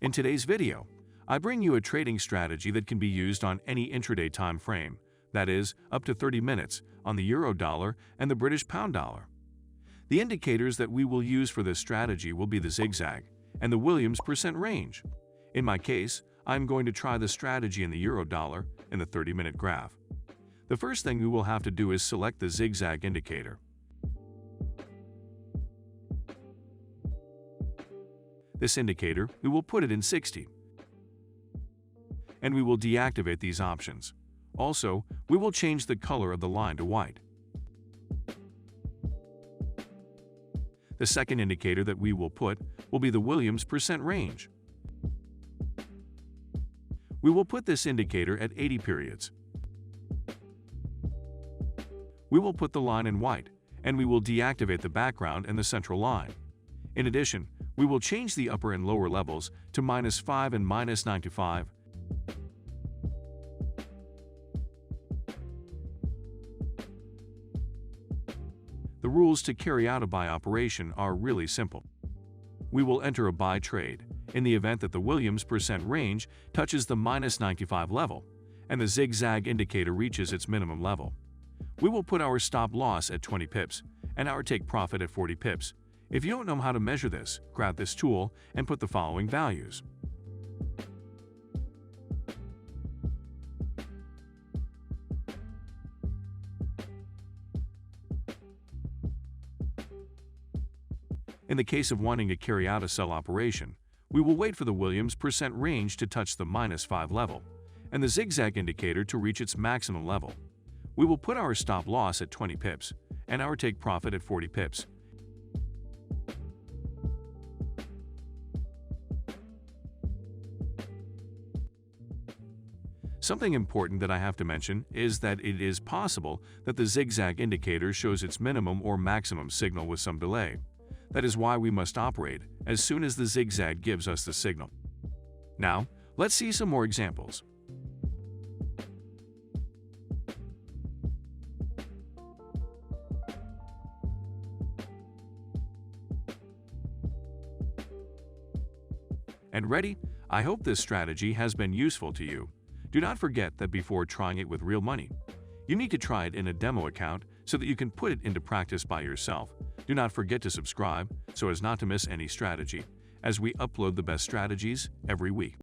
In today's video, I bring you a trading strategy that can be used on any intraday time frame, that is, up to 30 minutes, on the euro dollar and the British pound dollar. The indicators that we will use for this strategy will be the zigzag and the Williams percent range. In my case, I'm going to try the strategy in the euro dollar in the 30-minute graph. The first thing we will have to do is select the zigzag indicator. This indicator, we will put it in 60. And we will deactivate these options. Also, we will change the color of the line to white. The second indicator that we will put will be the Williams percent range. We will put this indicator at 80 periods. We will put the line in white, and we will deactivate the background and the central line. In addition, we will change the upper and lower levels to -5 and -95. The rules to carry out a buy operation are really simple. We will enter a buy trade in the event that the Williams percent range touches the -95 level and the zigzag indicator reaches its minimum level. We will put our stop loss at 20 pips and our take profit at 40 pips. If you don't know how to measure this, grab this tool and put the following values. In the case of wanting to carry out a sell operation, we will wait for the Williams percent range to touch the -5 level and the zigzag indicator to reach its maximum level. We will put our stop loss at 20 pips and our take profit at 40 pips. Something important that I have to mention is that it is possible that the zigzag indicator shows its minimum or maximum signal with some delay. That is why we must operate as soon as the zigzag gives us the signal. Now, let's see some more examples. And ready? I hope this strategy has been useful to you. Do not forget that before trying it with real money, you need to try it in a demo account so that you can put it into practice by yourself. Do not forget to subscribe so as not to miss any strategy, as we upload the best strategies every week.